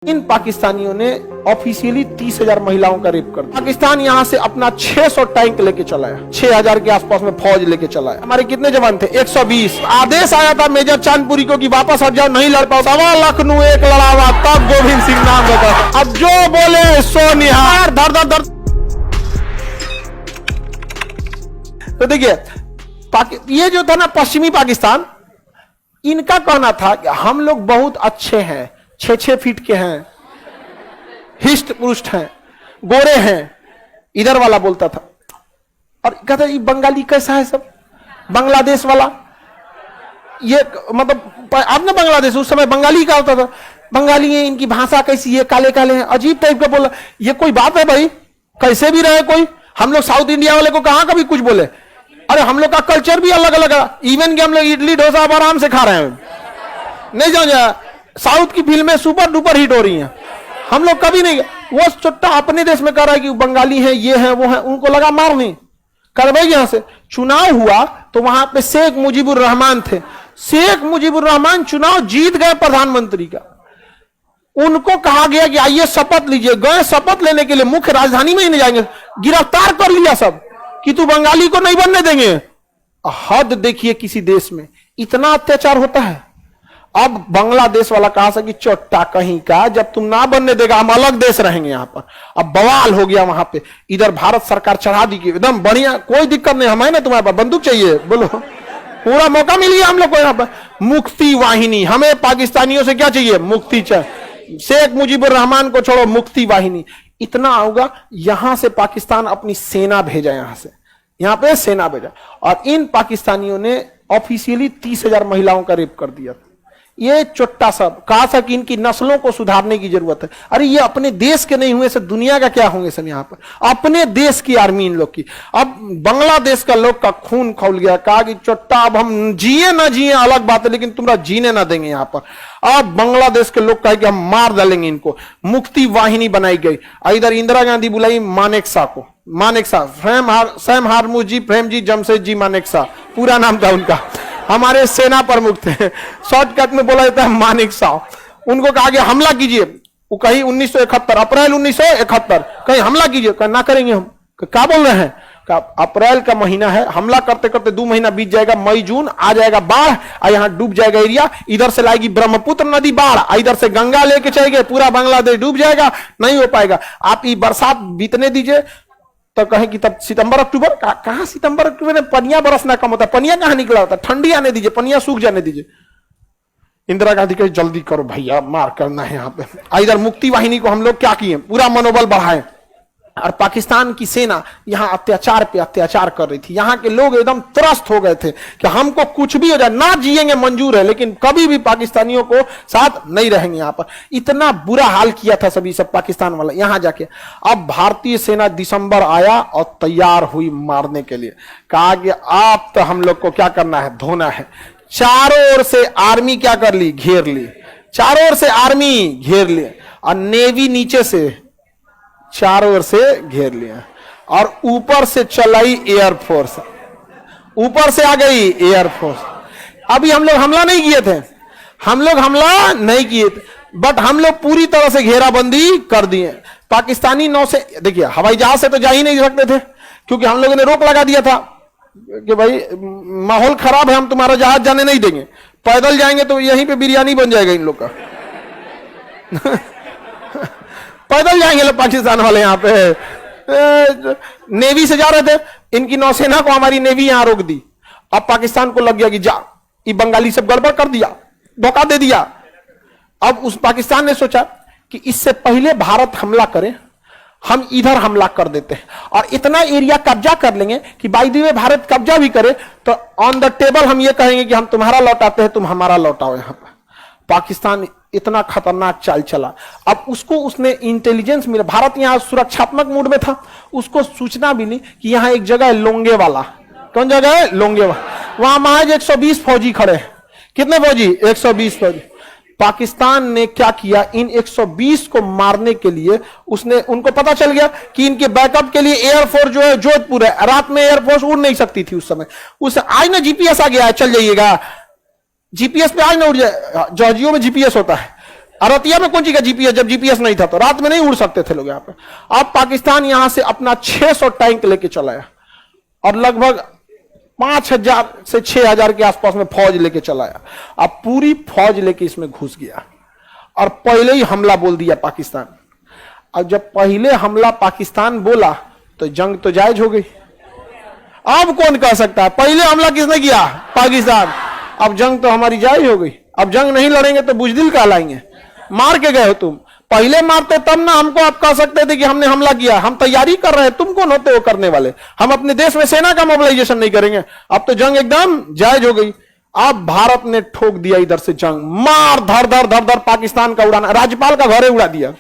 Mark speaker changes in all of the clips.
Speaker 1: इन पाकिस्तानियों ने ऑफिशियली 30,000 महिलाओं का रेप कर दिया। पाकिस्तान यहां से अपना 600 टैंक लेके चला है, 6,000 के आसपास में फौज लेके चला है। हमारे कितने जवान थे? 120। आदेश आया था मेजर चांदपुरी को कि वापस हट जाओ, नहीं लड़ पाओ। 1.25 लखनऊ एक लड़ावा, तब गोविंद सिंह नाम होता। अब जो बोले सो निहार, धर धर धर। तो देखिए ये जो था ना पश्चिमी पाकिस्तान, इनका कहना था कि हम लोग बहुत अच्छे हैं, 6-6 फीट के हैं, हिष्ट पुष्ट हैं, गोरे हैं। इधर वाला बोलता था और कहता ये बंगाली कैसा है सब, बांग्लादेश वाला ये, मतलब अब ना बांग्लादेश उस समय बंगाली का होता था। बंगाली है, इनकी भाषा कैसी है, काले काले हैं, अजीब टाइप का बोला। ये कोई बात है भाई? कैसे भी रहे कोई। हम लोग साउथ इंडिया वाले को कहां कभी कुछ बोले? अरे हम लोग का कल्चर भी अलग अलग है। इवन कि हम लोग इडली डोसा अब आराम से खा रहे हैं, नहीं समझा? साउथ की फिल्में सुपर डुपर हिट हो रही हैं, हम लोग कभी नहीं। वो चुट्टा अपने देश में कर रहा है कि बंगाली है, ये है वो है, उनको लगा मार नहीं कर भाई। यहां से चुनाव हुआ तो वहां पे शेख मुजीबुर रहमान थे। शेख मुजीबुर रहमान चुनाव जीत गए प्रधानमंत्री का। उनको कहा गया कि आइए शपथ लीजिए। गए शपथ लेने के लिए, मुख्य राजधानी में ही नहीं जाएंगे, गिरफ्तार कर लिया सब कि तू बंगाली को नहीं बनने देंगे। हद देखिए, किसी देश में इतना अत्याचार होता है। अब बांग्लादेश वाला कहा था कि चोट्टा कहीं का, जब तुम ना बनने देगा हम अलग देश रहेंगे यहां पर। अब बवाल हो गया वहां पे। इधर भारत सरकार चढ़ा दी कि एकदम बढ़िया, कोई दिक्कत नहीं, हमें ना तुम्हारे पास बंदूक चाहिए, बोलो पूरा मौका मिल गया हम लोग को यहां पर। मुक्ति वाहिनी, हमें पाकिस्तानियों से क्या चाहिए? मुक्ति चाहिए। शेख मुजीबुर रहमान को छोड़ो, मुक्ति वाहिनी। इतना होगा, यहां से पाकिस्तान अपनी सेना भेजा, यहां से यहां पे सेना भेजा। और इन पाकिस्तानियों ने ऑफिशियली 30,000 महिलाओं का रेप कर दिया। ये चोट्टा सब कहा था कि इनकी नस्लों को सुधारने की जरूरत है। अरे ये अपने देश के नहीं हुए से दुनिया का क्या होंगे सब? यहाँ पर अपने देश की आर्मी इन लोग की। अब बांग्लादेश का लोग का खून खौल गया, कहा कि चोट्टा अब हम जिए ना जिए अलग बात है, लेकिन तुम्हारा जीने ना देंगे यहाँ पर। अब बांग्लादेश के लोग कहा कि हम मार डालेंगे इनको। मुक्ति वाहिनी बनाई गई। इधर इंदिरा गांधी बुलाई मानेकशॉ को, मानेकशॉ सैम हारमुजी प्रेम जी जमशेद जी मानेकशॉ पूरा नाम था उनका, हमारे सेना प्रमुख थे। शॉर्टकट में बोला जाता है मानेकशॉ। उनको कहा गया हमला कीजिए। वो कहीं 1971 अप्रैल 1971 कहीं हमला कीजिए, कहीं ना करेंगे हम। क्या बोल रहे हैं? अप्रैल का महीना है, हमला करते करते 2 महीना बीत जाएगा, मई जून आ जाएगा बाढ़, और यहाँ डूब जाएगा एरिया। इधर से लाएगी ब्रह्मपुत्र नदी बाढ़, इधर से गंगा लेके चलेंगे, पूरा बांग्लादेश डूब जाएगा, नहीं हो पाएगा। आप ये बरसात बीतने दीजिए। तो कहें कि तब सितंबर अक्टूबर, कहां सितंबर अक्टूबर में पनिया बरसना कम होता है, पनिया कहां निकला होता है? ठंडी आने दीजिए, पनिया सूख जाने दीजिए। इंदिरा गांधी कहे जल्दी करो भैया, मार करना है यहाँ पे। इधर मुक्ति वाहिनी को हम लोग क्या किए, पूरा मनोबल बढ़ाए। और पाकिस्तान की सेना यहाँ अत्याचार पे अत्याचार कर रही थी। यहाँ के लोग एकदम त्रस्त हो गए थे कि हमको कुछ भी हो जाए, ना जिएंगे मंजूर है, लेकिन कभी भी पाकिस्तानियों को साथ नहीं रहेंगे यहाँ पर। इतना बुरा हाल किया था सभी सब पाकिस्तान वाला यहाँ जाके। अब भारतीय सेना दिसंबर आया और तैयार हुई मारने के लिए। कहा कि आप तो हम लोग को क्या करना है, धोना है। चारों ओर से आर्मी क्या कर ली, घेर ली। चारों ओर से आर्मी घेर ली और नेवी नीचे से चारों ओर से घेर लिया, और ऊपर से चलाई एयरफोर्स, ऊपर से आ गई एयरफोर्स। अभी हम लोग हमला नहीं किए थे, हम लोग हमला नहीं किए थे, बट हम लोग पूरी तरह से घेराबंदी कर दिए। पाकिस्तानी नौसेना, देखिए हवाई जहाज से तो जा ही नहीं सकते थे, क्योंकि हम लोगों ने रोक लगा दिया था कि भाई माहौल खराब है, हम तुम्हारा जहाज जाने नहीं देंगे। पैदल जाएंगे तो यहीं पे बिरयानी बन जाएगा इन लोग का। पैदल जाएंगे लोग पाकिस्तान वाले यहाँ पे। नेवी से जा रहे थे, इनकी नौसेना को हमारी नेवी यहां रोक दी। अब पाकिस्तान को लग गया कि जा, ये बंगाली सब गड़बड़ कर दिया, धोखा दे दिया। अब उस पाकिस्तान ने सोचा कि इससे पहले भारत हमला करे, हम इधर हमला कर देते हैं और इतना एरिया कब्जा कर लेंगे कि बाय द वे भारत कब्जा भी करे तो ऑन द टेबल हम ये कहेंगे कि हम तुम्हारा लौटाते हैं, तुम हमारा लौटाओ। यहां पर पाकिस्तान इतना खतरनाक चाल चला। अब उसको उसने इंटेलिजेंस मिला, भारत यहां सुरक्षात्मक मूड में था, उसको सूचना मिली कि यहां एक जगह है लोंगेवाला। कौन जगह है? लोंगेवाला। वहां महज 120 फौजी खड़े हैं। कितने फौजी? 120 फौजी। पाकिस्तान ने क्या किया, इन 120 को मारने के लिए उसने, उनको पता चल गया कि इनके बैकअप के लिए एयरफोर्स जो है जोधपुर है। रात में एयरफोर्स उड़ नहीं सकती थी उस समय। उस आज ना जीपीएस आ गया है, चल जाइएगा जीपीएस पे, आज ना उड़ जाए। जॉर्जियो में जीपीएस होता है, और रतिया में कौन सी का जीपीएस, जब जीपीएस नहीं था तो रात में नहीं उड़ सकते थे लोग यहां पे। अब पाकिस्तान यहां से अपना 600 टैंक लेके चला है और लगभग 5000 से 6000 के आसपास में फौज लेके चला है। अब पूरी फौज लेके इसमें घुस गया और पहले ही हमला बोल दिया पाकिस्तान। अब जब पहले हमला पाकिस्तान बोला तो जंग तो जायज हो गई। अब कौन कह सकता है पहले हमला किसने किया? पाकिस्तान। अब जंग तो हमारी जायज हो गई। अब जंग नहीं लड़ेंगे तो बुजदिल कहलाएंगे, मार के गए हो तुम। पहले मारते तब ना हमको आप कह सकते थे कि हमने हमला किया, हम तैयारी कर रहे हैं, तुम कौन होते हो करने वाले? हम अपने देश में सेना का मोबिलाइजेशन नहीं करेंगे। अब तो जंग एकदम जायज हो गई। अब भारत ने ठोक दिया इधर से जंग, मार धर धर धर धर पाकिस्तान का उड़ाना, राज्यपाल का घर उड़ा दिया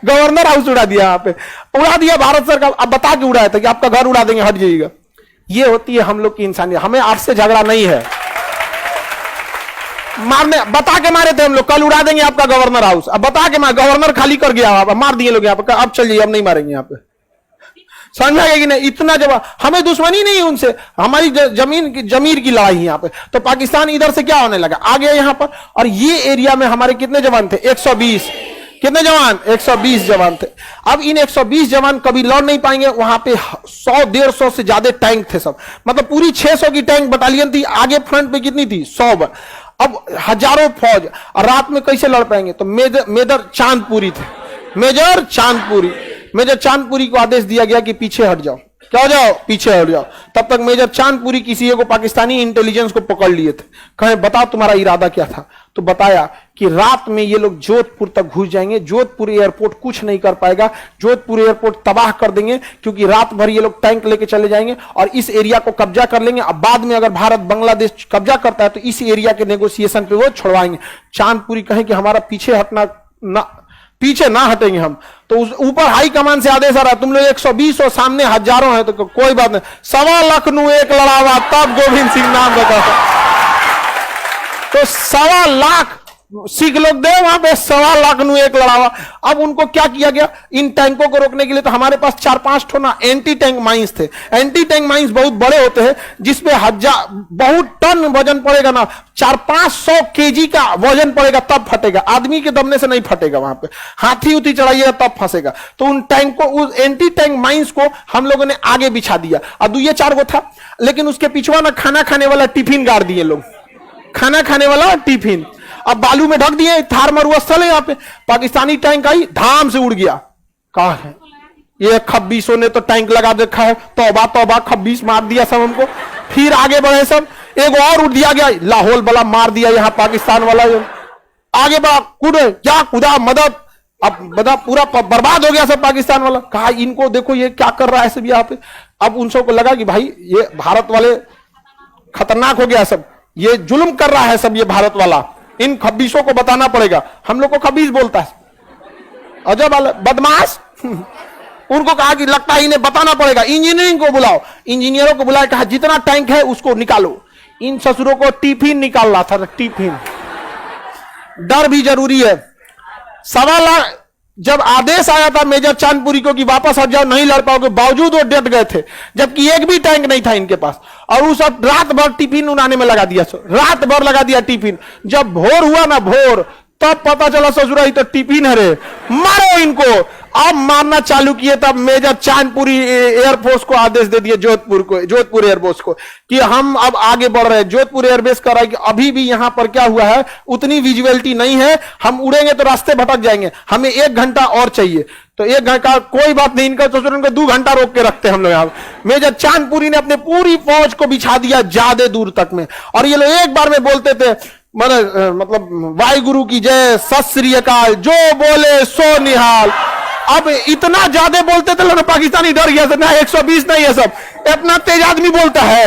Speaker 1: गवर्नर हाउस उड़ा दिया, यहाँ पे उड़ा दिया भारत सरकार। अब बता के उड़ाया था कि आपका घर उड़ा देंगे, हट जाइएगा। ये होती है हम लोग की इंसानियत। हमें आपसे झगड़ा नहीं है, मारने बता के मारे थे हम लोग, कल उड़ा देंगे आपका गवर्नर हाउस। अब बता के गवर्नर खाली कर गया, अब मार दिए लोग यहाँ पे, अब चलिए अब नहीं मारेंगे यहाँ पे। समझ में आएगा कि नहीं? इतना जवाब, हमें दुश्मनी नहीं है उनसे, हमारी जमीर की लड़ाई है यहाँ पे। तो पाकिस्तान इधर से क्या होने लगा, आ गया यहाँ पर। और ये एरिया में हमारे कितने जवान थे? 120। कितने जवान? 120 जवान थे। अब इन 120 जवान कभी लड़ नहीं पाएंगे। वहां पे 100-150 से ज्यादा टैंक थे सब, मतलब पूरी 600 की टैंक बटालियन थी। आगे फ्रंट पे कितनी थी? 100। अब हजारों फौज, और रात में कैसे लड़ पाएंगे? तो मेजर चांदपुरी थे, मेजर चांदपुरी। मेजर चांदपुरी को आदेश दिया गया कि पीछे हट जाओ। क्या हो जाओ? पीछे हट जाओ। तब तक मेजर चांदपुरी किसी को पाकिस्तानी इंटेलिजेंस को पकड़ लिए थे। कहे बताओ तुम्हारा इरादा क्या था? तो बताया कि रात में ये लोग जोधपुर तक घुस जाएंगे, जोधपुर एयरपोर्ट कुछ नहीं कर पाएगा, जोधपुर एयरपोर्ट तबाह कर देंगे, क्योंकि रात भर ये लोग टैंक लेके चले जाएंगे और इस एरिया को कब्जा कर लेंगे। अब बाद में अगर भारत बांग्लादेश कब्जा करता है तो इस एरिया के नेगोशिएशन पे वो छुड़वाएंगे। चांदपुरी कहे कि हमारा पीछे हटना ना, पीछे ना हटेंगे हम। तो उस ऊपर हाई कमान से आदेश आ रहा, तुम लोग 120 और सामने हजारों हैं, तो कोई बात नहीं, 1.25 लाख नु एक लड़ावा, तब गोविंद सिंह नाम रखा था। तो 1.25 लाख सिख लोग दे वहां पे, 1.25 लाख नु एक लड़ावा। अब उनको क्या किया गया इन टैंकों को रोकने के लिए? तो हमारे पास 4-5 ठो ना एंटी टैंक माइंस थे। एंटी टैंक माइंस बहुत बड़े होते हैं, जिसपे बहुत टन वजन पड़ेगा ना, 400-500 केजी का वजन पड़ेगा तब फटेगा, आदमी के दबने से नहीं फटेगा। वहां पे हाथी उथी चढ़ाइएगा तब फंसेगा। तो उन टैंक को, उस एंटी टैंक माइंस को हम लोगों ने आगे बिछा दिया। अब ये 4 गो था, लेकिन उसके पीछे ना खाना खाने वाला टिफिन गाड़ दिए लोग, खाना खाने वाला टिफिन। अब बालू में ढक दिए, थार मरुस्थल है यहाँ पे। पाकिस्तानी टैंक आई, धाम से उड़ गया। कहा है ये खब्बीसों ने तो टैंक लगा देखा है, तौबा तौबा, खब्बीस मार दिया सब हमको। फिर आगे बढ़े सब, एक और उड़ दिया गया, लाहौल वाला मार दिया यहाँ पाकिस्तान वाला। आगे बढ़ा, कूदे, क्या कूदा, मदद। अब बता पूरा बर्बाद हो गया सब पाकिस्तान वाला। कहा इनको देखो ये क्या कर रहा है सब यहाँ पे। अब उन सबको लगा कि भाई ये भारत वाले खतरनाक हो गया सब, ये जुल्म कर रहा है सब ये भारत वाला, इन खब्बीसों को बताना पड़ेगा। हम लोग को खब्बीस बोलता है, अजब बदमाश। उनको कहा कि लगता है इन्हें बताना पड़ेगा, इंजीनियरिंग को बुलाओ, इंजीनियरों को बुलाया, कहा जितना टैंक है उसको निकालो। इन ससुरों को टिफिन निकाल रहा था, टिफिन। डर भी जरूरी है। 1.25 लाख जब आदेश आया था मेजर चांदपुरी को कि वापस हट जाओ, नहीं लड़ पाओगे, बावजूद वो डट गए थे, जबकि एक भी टैंक नहीं था इनके पास। और उस रात भर टिफिन उड़ाने में लगा दिया, रात भर लगा दिया टिफिन। जब भोर हुआ ना, भोर, तब पता चला ससुरा ही तो टिफिन है रे, मारो इनको। अब मारना चालू किए, तब मेजर चांदपुरी एयरफोर्स को आदेश दे दिए, जोधपुर एयरफोर्स को, कि हम अब आगे बढ़ रहे हैं। जोधपुर एयरबेस कर रहा है कि अभी भी यहां पर क्या हुआ है, उतनी विजिबिलिटी नहीं है, हम उड़ेंगे तो रास्ते भटक जाएंगे, हमें 1 घंटा और चाहिए। तो 1 घंटा कोई बात नहीं, इनका ससुर इनको 2 घंटा रोक के रखते हम लोग यहाँ। मेजर चांदपुरी ने अपने पूरी फौज को बिछा दिया ज्यादा दूर तक में, और ये लोग एक बार में बोलते थे, मतलब वाहिगुरु की जय, सत श्री अकाल, जो बोले सो निहाल। अब इतना ज्यादा बोलते थे लोग, पाकिस्तानी डर गया था ना, 120 नहीं है सब, इतना तेज आदमी बोलता है।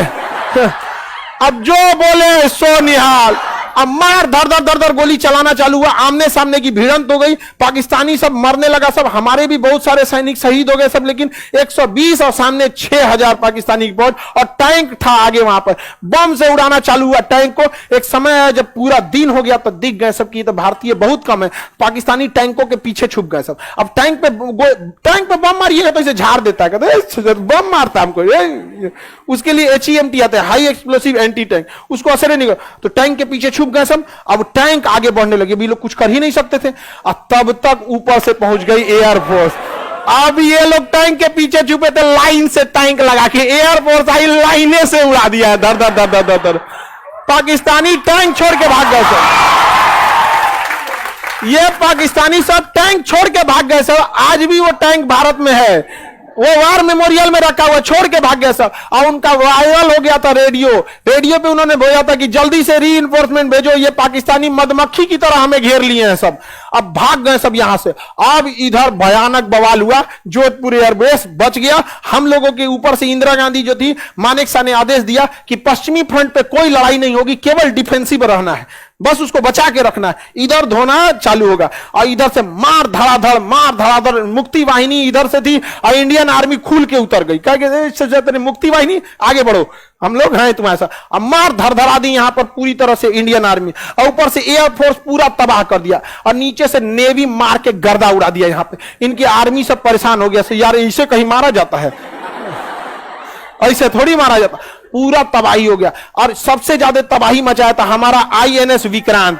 Speaker 1: अब जो बोले सो निहाल। अब मार धर धर धर धर गोली चलाना चालू हुआ, आमने सामने की भिड़ंत हो गई, पाकिस्तानी सब मरने लगा सब, हमारे भी बहुत सारे सैनिक शहीद हो गए सब, लेकिन 120 और सामने 6000 पाकिस्तानी की फौज, और टैंक था आगे वहां पर, बम से उड़ाना चालू हुआ टैंक को। एक समय है जब पूरा दिन हो गया तो दिख गए सब की तो भारतीय बहुत कम है, पाकिस्तानी टैंकों के पीछे छुप गए सब। अब टैंक पे बम मारिएगा तो इसे झाड़ देता है, कहते बम मारता हमको, उसके लिए HEMT आता है, हाई एक्सप्लोसिव एंटी टैंक, उसको असर नहीं कर। तो टैंक के पीछे छुप छुप गए सब। अब टैंक आगे बढ़ने लगे, भी लोग कुछ कर ही नहीं सकते थे, और तब तक ऊपर से पहुंच गई एयरफोर्स। अब ये लोग टैंक के पीछे छुपे थे, लाइन से टैंक लगा के एयरफोर्स आई, लाइने से उड़ा दिया है, धर धर धर धर धर धर। पाकिस्तानी टैंक छोड़ के भाग गए सब, ये पाकिस्तानी सब टैंक छोड़ के भाग गए सब। आज भी वो टैंक भारत में है, वो वार मेमोरियल में रखा हुआ, छोड़ के भाग गए सब। और उनका वायरल हो गया था रेडियो पे उन्होंने बोला था कि जल्दी से रीइंफोर्समेंट भेजो, ये पाकिस्तानी मधुमक्खी की तरह हमें घेर लिए हैं सब। अब भाग गए सब यहां से। अब इधर भयानक बवाल हुआ, जोधपुर एयरबेस बच गया। हम लोगों के ऊपर से इंदिरा गांधी जो थी, मानेकशॉ ने आदेश दिया कि पश्चिमी फ्रंट पे कोई लड़ाई नहीं होगी, केवल डिफेंसिव रहना है, बस उसको बचा के रखना है। इधर धोना चालू होगा, और इधर से मार धड़ाधड़ मुक्ति वाहिनी इधर से थी, और इंडियन आर्मी खुल के उतर गई, कहा मुक्ति वाहिनी आगे बढ़ो, हम लोग हैं तुम्हारे साथ। अब मार धड़धड़ा दी यहां पर पूरी तरह से इंडियन आर्मी, और ऊपर से एयरफोर्स पूरा तबाह कर दिया, और नीचे से नेवी मार के गर्दा उड़ा दिया। यहां पे इनकी आर्मी सब परेशान हो गया, यार इसे कहीं मारा जाता है, ऐसे थोड़ी मारा जाता। पूरा तबाही हो गया, और सबसे ज्यादा तबाही मचाया था हमारा INS विक्रांत।